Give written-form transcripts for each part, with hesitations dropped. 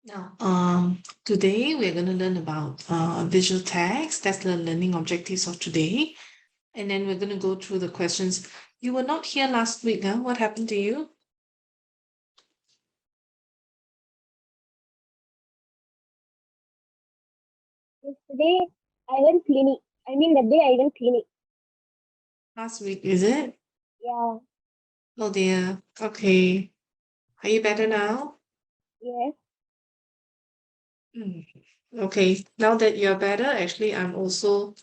Now, today we're going to learn about visual text. That's the learning objectives of today. And then we're going to go through the questions. You were not here last week, huh? What happened to you? Yesterday, I went clinic. I mean, the day I went clinic. Last week, is it? Yeah, Oh dear. Okay. Are you better now? yes. Hmm. Okay. Now that you're better, actually, I'm also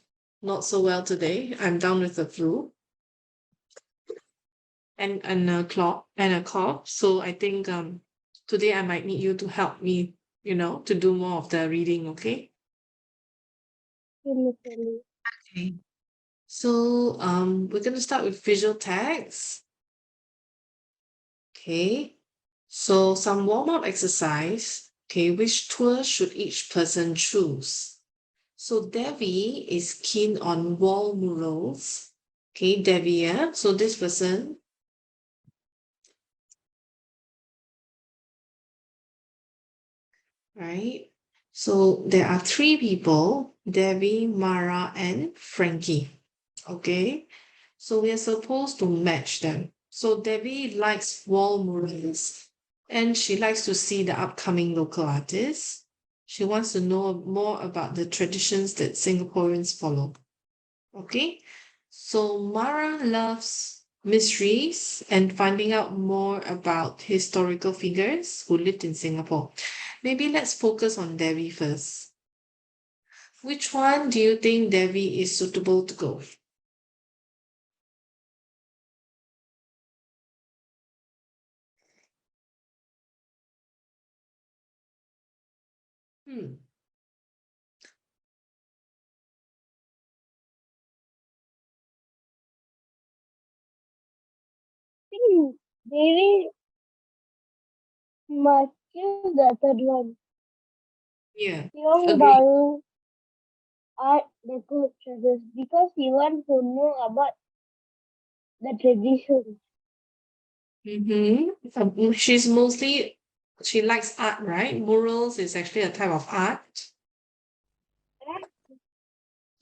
not so well today. I'm down with the flu and a cough. So I think today I might need you to help me, to do more of the reading, okay? Initially. Okay. So we're going to start with visual text. Okay. So some warm-up exercise. Okay, which tour should each person choose? So Devi is keen on wall murals. Okay, Devi, yeah. So this person, right? So there are three people, Devi, Mara, and Frankie. Okay. So we are supposed to match them. So Debbie likes wall murals and she likes to see the upcoming local artists. She wants to know more about the traditions that Singaporeans follow. Okay. So Mara loves mysteries and finding out more about historical figures who lived in Singapore. Maybe let's focus on Debbie first. Which one do you think Debbie is suitable to go? Hmm. I think Devi must choose the third one. Yeah. Young Agree. Baru art deco choices because he wants to know about the traditions. Mm-hmm. She likes art, right? Murals is actually a type of art. Right?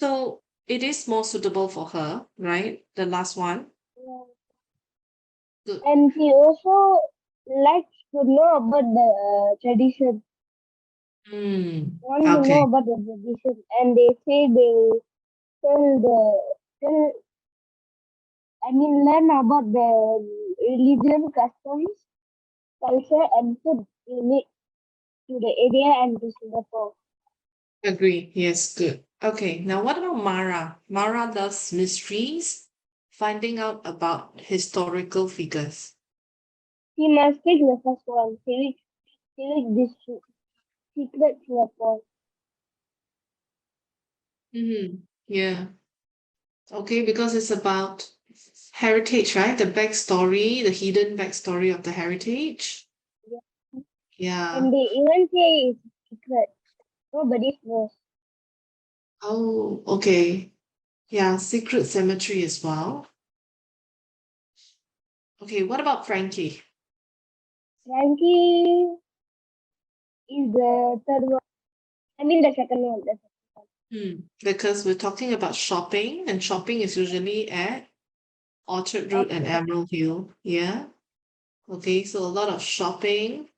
So it is more suitable for her, right? The last one. Yeah. Good. And he also likes to know about the tradition. Want to know Okay. about the tradition. And they say they tell tell learn about the religion, customs, culture, and food unique to the area and to Singapore. Agree. Yes, good. Okay. Now what about Mara? Mara loves mysteries, finding out about historical figures. He must take the first one, civic district, secret Singapore. Yeah. Okay, because it's about heritage, right? The backstory, the hidden backstory of the heritage. Yeah. Yeah. And they even say it's secret. Nobody knows. Oh, okay. Yeah, Secret Cemetery as well. Okay, what about Frankie? Frankie is the third one. The second one. The second one. Because we're talking about shopping, and shopping is usually at Orchard Road and Okay. Emerald Hill. Yeah. Okay, so a lot of shopping.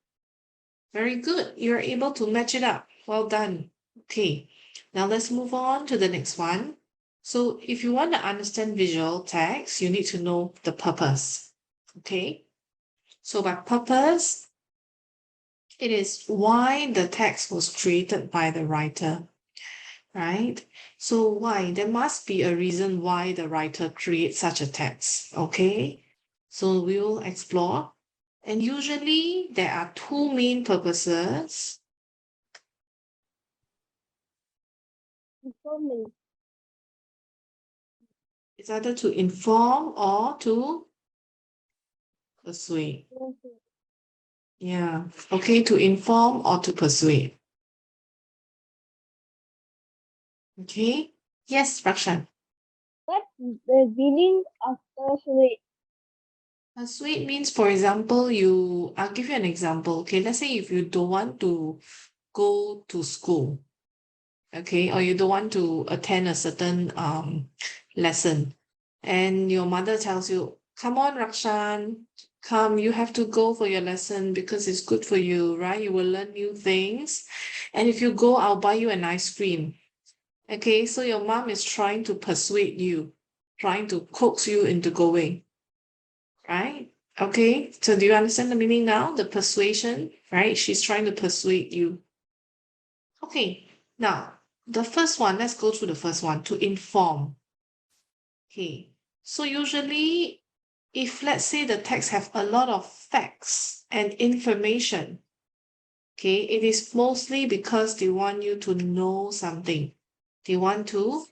Very good. You're able to match it up. Well done. Okay, now let's move on to the next one. So, if you want to understand visual text, you need to know the purpose. Okay, so by purpose, it is why the text was created by the writer, right? So why? There must be a reason why the writer creates such a text, okay? So we will explore. And usually there are two main purposes. Informing. It's either to inform or to persuade. Yeah, okay, to inform or to persuade. Okay? Yes, Rakshan. What's the meaning of persuade? Persuade means, for example, I'll give you an example. Okay, let's say if you don't want to go to school, okay, or you don't want to attend a certain lesson, and your mother tells you, come on, Rakshan, come, you have to go for your lesson because it's good for you, right? You will learn new things. And if you go, I'll buy you an ice cream. Okay, so your mom is trying to persuade you, trying to coax you into going, right? Okay, so do you understand the meaning now? The persuasion, right? She's trying to persuade you. Okay, now the first one, let's go through the first one, to inform. Okay, so usually if let's say the text have a lot of facts and information, okay, it is mostly because they want you to know something. They want to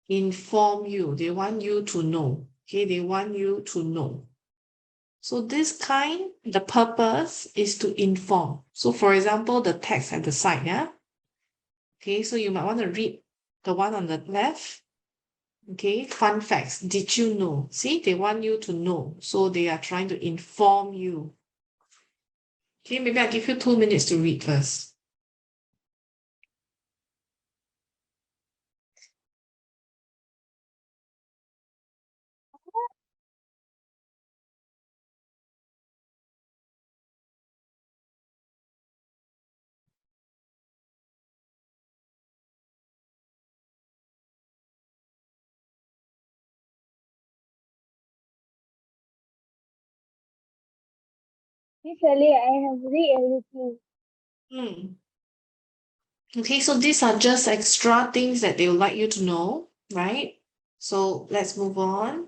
inform you. They want you to know. Okay, they want you to know. So this kind, the purpose is to inform. So for example, the text at the side, yeah. Okay, so you might want to read the one on the left. Okay, fun facts. Did you know? See, they want you to know. So they are trying to inform you. Okay, maybe I'll give you 2 minutes to read first. Miss Ali, I have read everything. Hmm. Okay, so these are just extra things that they would like you to know, right? So let's move on.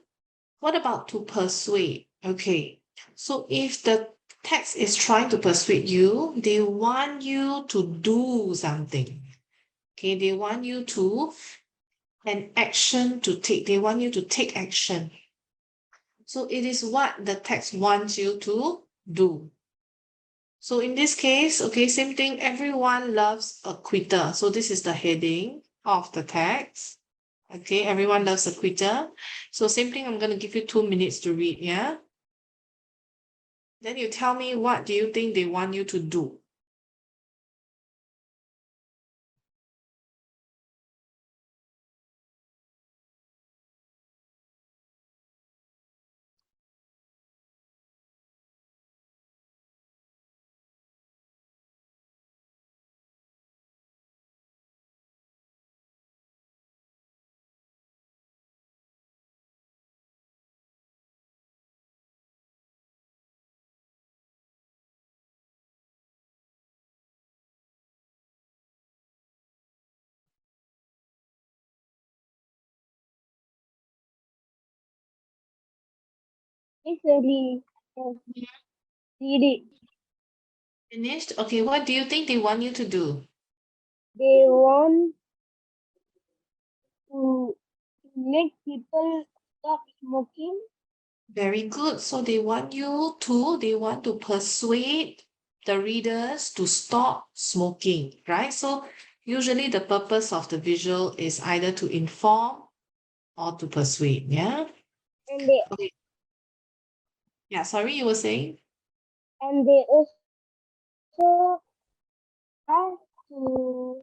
What about to persuade? Okay, so if the text is trying to persuade you, they want you to do something. Okay, they want you to an action to take. They want you to take action. So it is what the text wants you to do. So in this case, okay, same thing. Everyone loves a quitter. So this is the heading of the text. Okay, everyone loves a quitter. So same thing, I'm going to give you 2 minutes to read, yeah? Then you tell me what do you think they want you to do? Miss Ali, I have read it. Finished? Okay, what do you think they want you to do? They want to make people stop smoking. Very good. So they want to persuade the readers to stop smoking, right? So usually the purpose of the visual is either to inform or to persuade, yeah? and they Okay. Yeah, sorry, you were saying? and they also have to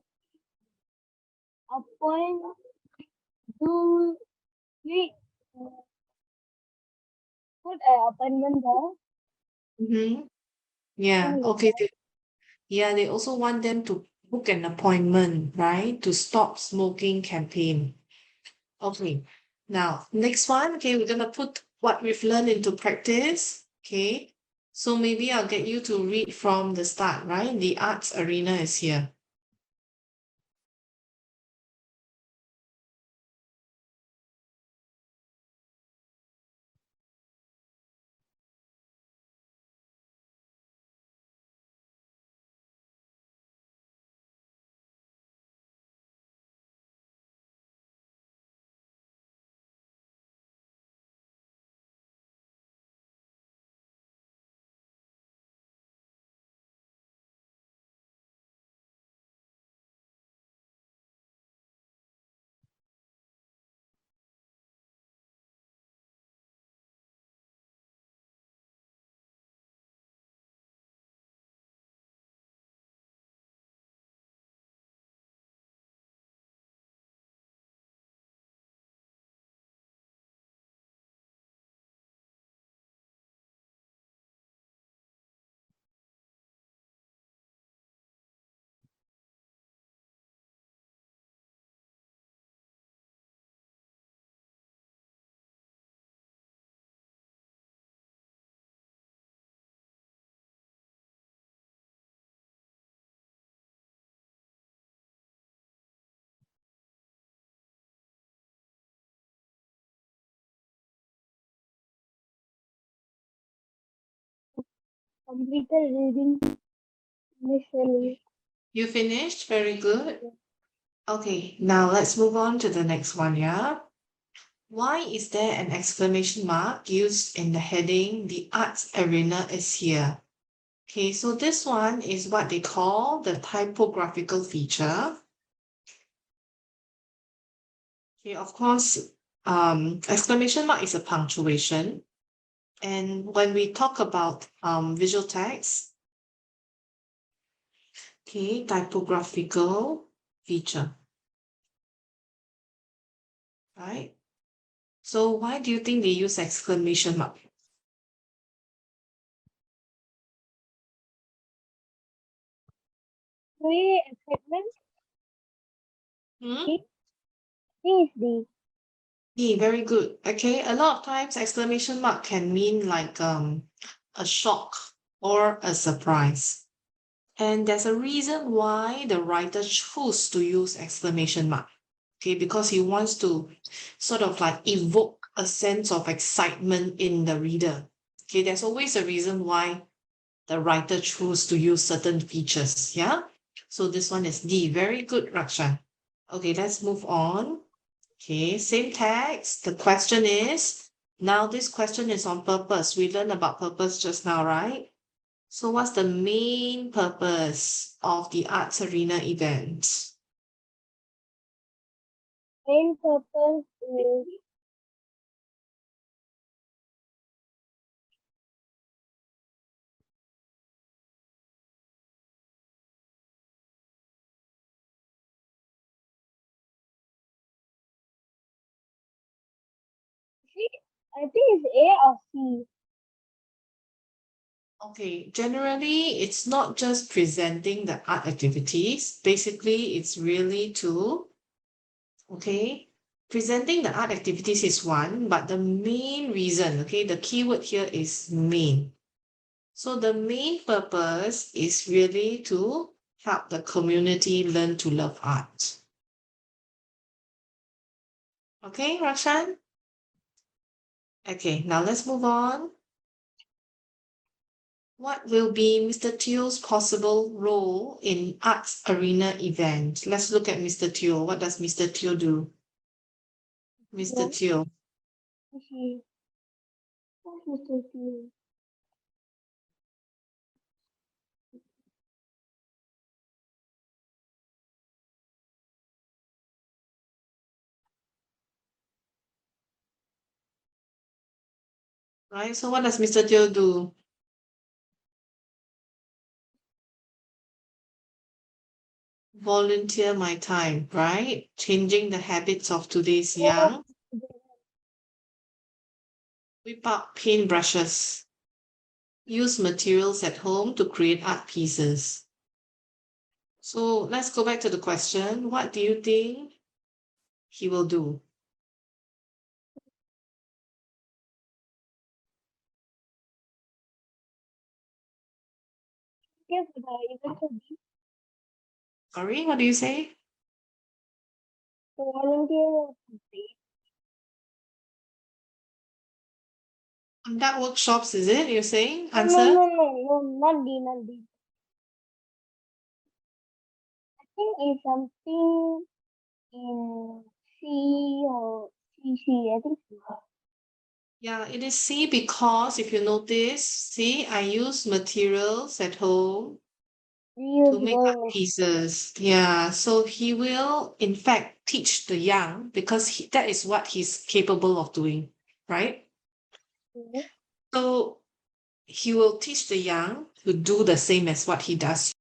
appoint do we put an appointment there, Mm-hmm. Yeah, something like okay. that. Yeah, they also want them to book an appointment, right? To stop smoking campaign. Okay. Now, next one, okay, we're gonna put what we've learned into practice. Okay. So maybe I'll get you to read from the start, right? The arts arena is here. completed reading initially. You finished? Very good. Okay, now let's move on to the next one, yeah? Why is there an exclamation mark used in the heading, "The arts arena is here"? Okay, so this one is what they call the typographical feature. Okay, of course, exclamation mark is a punctuation. And when we talk about visual text, okay, typographical feature, right? So why do you think they use exclamation mark? Three excitement. Hmm? Is the Yeah, very good. Okay, a lot of times exclamation mark can mean like a shock or a surprise. And there's a reason why the writer chose to use exclamation mark. Okay, because he wants to sort of like evoke a sense of excitement in the reader. Okay, there's always a reason why the writer chose to use certain features. Yeah. So this one is D. Very good, Rakshan. Okay, let's move on. Okay, same text. The question is, now this question is on purpose. We learned about purpose just now, right? So what's the main purpose of the arts arena event? main purpose is I think it's A or C. Okay, generally, it's not just presenting the art activities. Basically, it's really to, okay, presenting the art activities is one, but the main reason, okay, the keyword here is main. So the main purpose is really to help the community learn to love art. Okay, Rakshan? Okay, now let's move on. What will be Mr. Teo's possible role in arts arena event? Let's look at Mr. Teo. What does Mr. Teo do? Mr. No, Teo. she. What's Mr. T? Right? So what does Mr. Teo do? Volunteer my time, right? Changing the habits of today's young. Whip out paintbrushes. Use materials at home to create art pieces. So let's go back to the question. What do you think he will do? Yes, the event should be Sorry, what do you say? to volunteer. Conduct workshops, is it? You're saying? No, no, Answer? no, no, no, not D, not D. I think it's something in C or CC. I think so. Yeah, it is C because if you notice, see, I use materials at home to Reuse make art going pieces. Yeah, so he will, in fact, teach the young because that is what he's capable of doing, right? machine. So he will teach the young to do the same as what he does